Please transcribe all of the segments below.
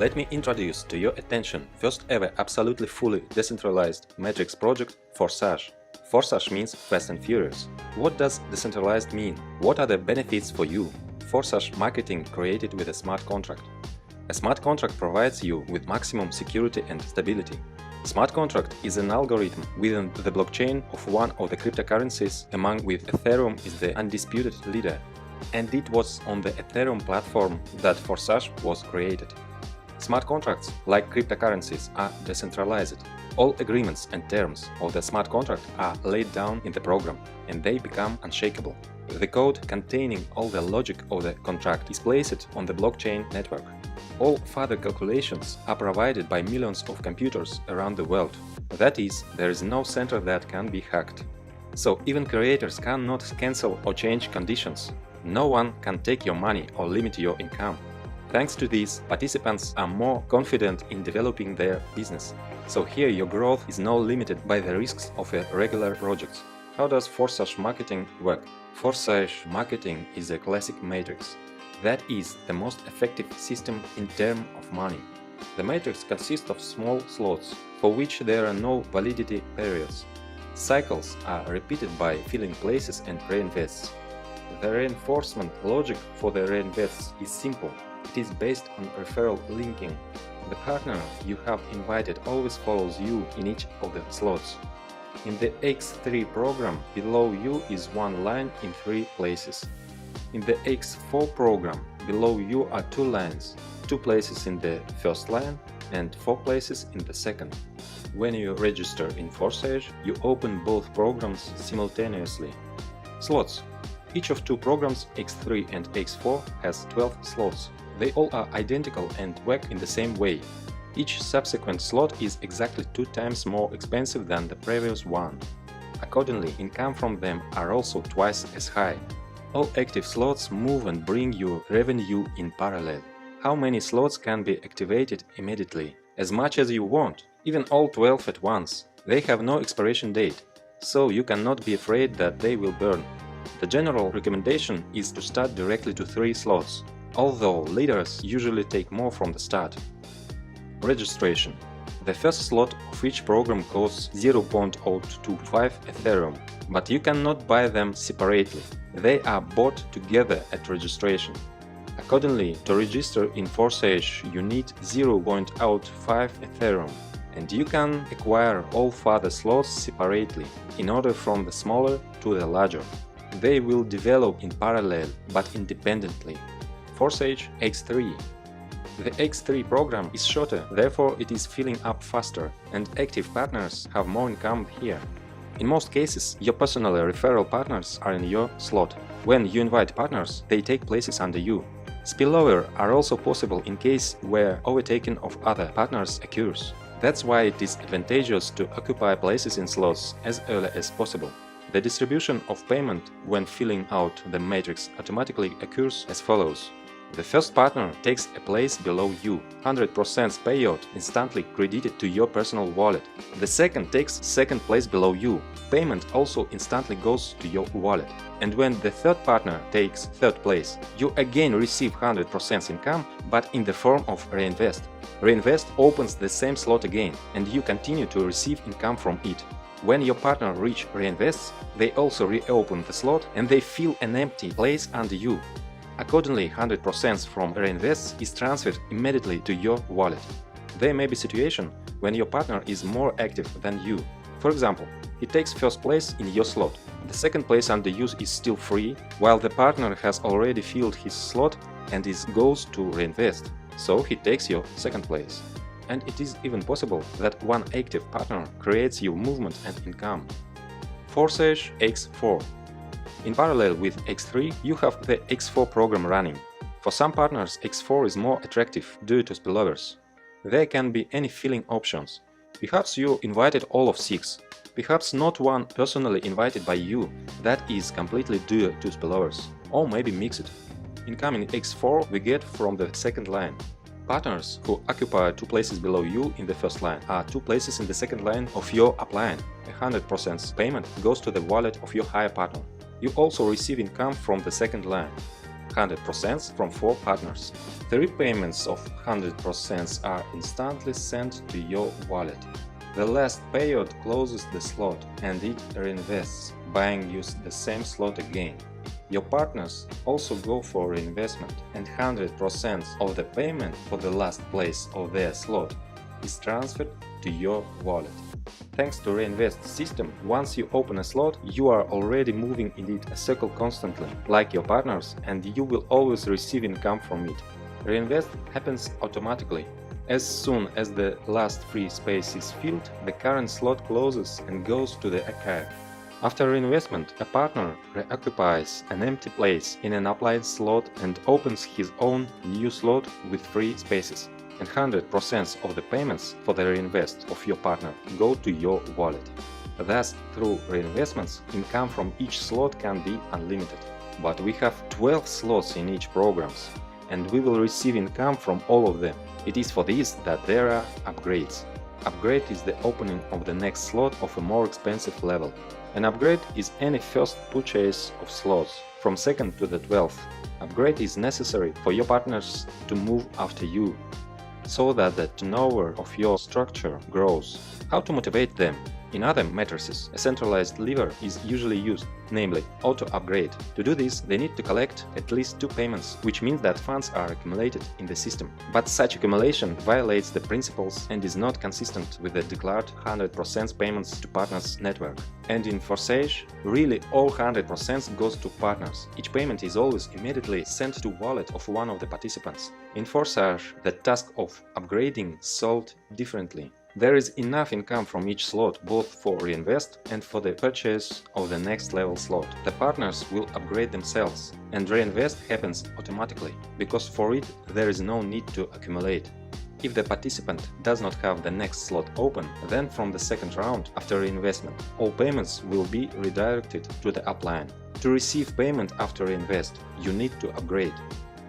Let me introduce to your attention first ever absolutely fully decentralized matrix project Forsage. Forsage means fast and furious. What does decentralized mean? What are the benefits for you? Forsage marketing created with a smart contract. A smart contract provides you with maximum security and stability. Smart contract is an algorithm within the blockchain of one of the cryptocurrencies, among which Ethereum is the undisputed leader. And it was on the Ethereum platform that Forsage was created. Smart contracts, like cryptocurrencies, are decentralized. All agreements and terms of the smart contract are laid down in the program, and they become unshakable. The code containing all the logic of the contract is placed on the blockchain network. All further calculations are provided by millions of computers around the world. That is, there is no center that can be hacked. So even creators cannot cancel or change conditions. No one can take your money or limit your income. Thanks to this, participants are more confident in developing their business. So here your growth is not limited by the risks of a regular project. How does Forsage marketing work? Forsage marketing is a classic matrix. That is the most effective system in terms of money. The matrix consists of small slots, for which there are no validity periods. Cycles are repeated by filling places and reinvests. The reinforcement logic for the reinvests is simple. It is based on referral linking. The partner you have invited always follows you in each of the slots. In the X3 program, below you is one line in 3 places. In the X4 program, below you are 2 lines, 2 places in the first line and 4 places in the second. When you register in Forsage, you open both programs simultaneously. Slots. Each of 2 programs, X3 and X4, has 12 slots. They all are identical and work in the same way. Each subsequent slot is exactly 2 times more expensive than the previous one. Accordingly, income from them are also twice as high. All active slots move and bring you revenue in parallel. How many slots can be activated immediately? As much as you want, even all 12 at once. They have no expiration date, so you cannot be afraid that they will burn. The general recommendation is to start directly to 3 slots, although leaders usually take more from the start. Registration. The first slot of each program costs 0.025 Ethereum, but you cannot buy them separately. They are bought together at registration. Accordingly, to register in Forsage, you need 0.05 Ethereum, and you can acquire all further slots separately, in order from the smaller to the larger. They will develop in parallel, but independently. Forsage X3. The X3 program is shorter, therefore it is filling up faster, and active partners have more income here. In most cases, your personal referral partners are in your slot. When you invite partners, they take places under you. Spillover are also possible in case where overtaking of other partners occurs. That's why it is advantageous to occupy places in slots as early as possible. The distribution of payment when filling out the matrix automatically occurs as follows. The first partner takes a place below you, 100% payout instantly credited to your personal wallet. The second takes second place below you, payment also instantly goes to your wallet. And when the third partner takes third place, you again receive 100% income, but in the form of reinvest. Reinvest opens the same slot again, and you continue to receive income from it. When your partner reach reinvests, they also reopen the slot and they fill an empty place under you. Accordingly, 100% from reinvests is transferred immediately to your wallet. There may be situation when your partner is more active than you. For example, he takes first place in your slot. The second place under you is still free, while the partner has already filled his slot and goes to reinvest, so he takes your second place. And it is even possible that one active partner creates you movement and income. Forsage X4. In parallel with X3, you have the X4 program running. For some partners, X4 is more attractive due to spillovers. There can be any filling options. Perhaps you invited all of 6. Perhaps not one personally invited by you, that is completely due to spillovers, or maybe mixed. Income in X4 we get from the second line. Partners who occupy 2 places below you in the first line are 2 places in the second line of your upline. 100% payment goes to the wallet of your higher partner. You also receive income from the second line. 100% from 4 partners. The repayments of 100% are instantly sent to your wallet. The last payout closes the slot and it reinvests, buying you the same slot again. Your partners also go for reinvestment, and 100% of the payment for the last place of their slot is transferred to your wallet. Thanks to Reinvest system, once you open a slot, you are already moving in it a circle constantly, like your partners, and you will always receive income from it. Reinvest happens automatically. As soon as the last free space is filled, the current slot closes and goes to the archive. After reinvestment, a partner reoccupies an empty place in an applied slot and opens his own new slot with free spaces. And 100% of the payments for the reinvest of your partner go to your wallet. Thus, through reinvestments, income from each slot can be unlimited. But we have 12 slots in each programs, and we will receive income from all of them. It is for this that there are upgrades. Upgrade is the opening of the next slot of a more expensive level. An upgrade is any first purchase of slots, from 2nd to the 12th. Upgrade is necessary for your partners to move after you, so that the turnover of your structure grows. How to motivate them? In other matrices, a centralized lever is usually used, namely auto-upgrade. To do this, they need to collect at least 2 payments, which means that funds are accumulated in the system. But such accumulation violates the principles and is not consistent with the declared 100% payments to partners network. And in Forsage, really all 100% goes to partners. Each payment is always immediately sent to wallet of one of the participants. In Forsage, the task of upgrading solved differently. There is enough income from each slot, both for reinvest and for the purchase of the next level slot. The partners will upgrade themselves, and reinvest happens automatically, because for it there is no need to accumulate. If the participant does not have the next slot open, then from the second round after reinvestment, all payments will be redirected to the upline. To receive payment after reinvest, you need to upgrade.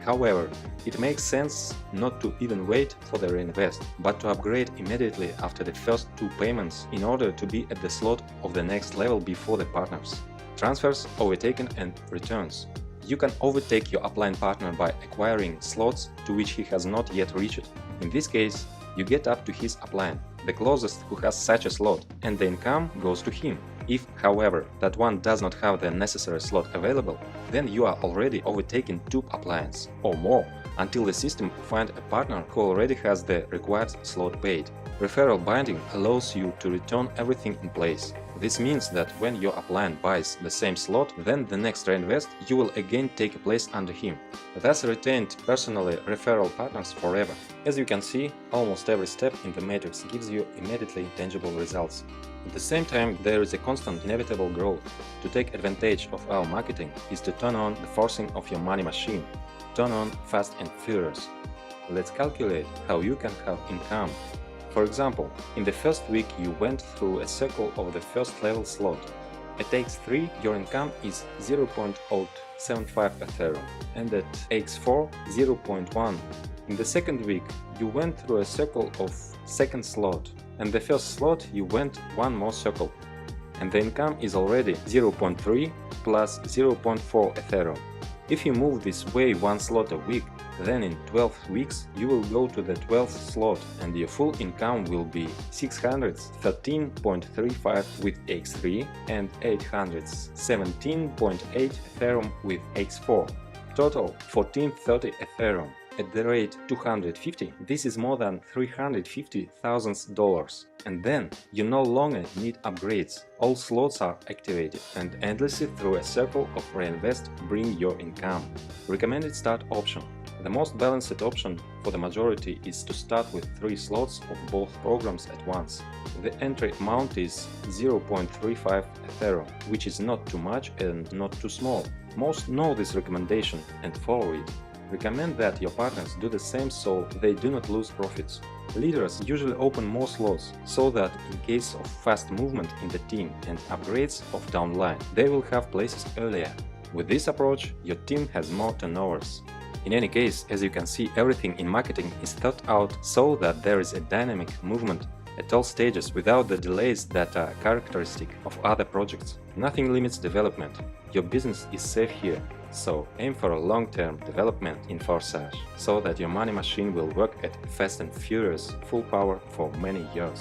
However, it makes sense not to even wait for the reinvest, but to upgrade immediately after the first 2 payments in order to be at the slot of the next level before the partners. Transfers, overtaken and returns. You can overtake your upline partner by acquiring slots to which he has not yet reached. In this case, you get up to his upline, the closest who has such a slot, and the income goes to him. If, however, that one does not have the necessary slot available, then you are already overtaking 2 uplines or more until the system finds a partner who already has the required slot paid. Referral binding allows you to return everything in place. This means that when your upline buys the same slot, then the next reinvest you will again take a place under him. Thus retained personally referral partners forever. As you can see, almost every step in the matrix gives you immediately tangible results. At the same time, there is a constant inevitable growth. To take advantage of our marketing is to turn on the forcing of your money machine. Turn on fast and furious. Let's calculate how you can have income. For example, in the first week you went through a circle of the first level slot. At x3 your income is 0.075 Ethereum and at x4 0.1. In the second week you went through a circle of second slot, and the first slot you went one more circle, and the income is already 0.3 plus 0.4 Ethereum. If you move this way one slot a week, then in 12 weeks you will go to the 12th slot and your full income will be 613.35 with x3 and 817.8 Ethereum with x4. Total 1430 Ethereum. At the rate 250, this is more than $350,000. And then you no longer need upgrades. All slots are activated and endlessly through a circle of reinvest bring your income. Recommended start option. The most balanced option for the majority is to start with 3 slots of both programs at once. The entry amount is 0.35 Ethereum, which is not too much and not too small. Most know this recommendation and follow it. Recommend that your partners do the same so they do not lose profits. Leaders usually open more slots, so that in case of fast movement in the team and upgrades of downline, they will have places earlier. With this approach, your team has more turnovers. In any case, as you can see, everything in marketing is thought out so that there is a dynamic movement at all stages without the delays that are characteristic of other projects. Nothing limits development. Your business is safe here. So aim for a long-term development in Forsage, so that your money machine will work at fast and furious full power for many years.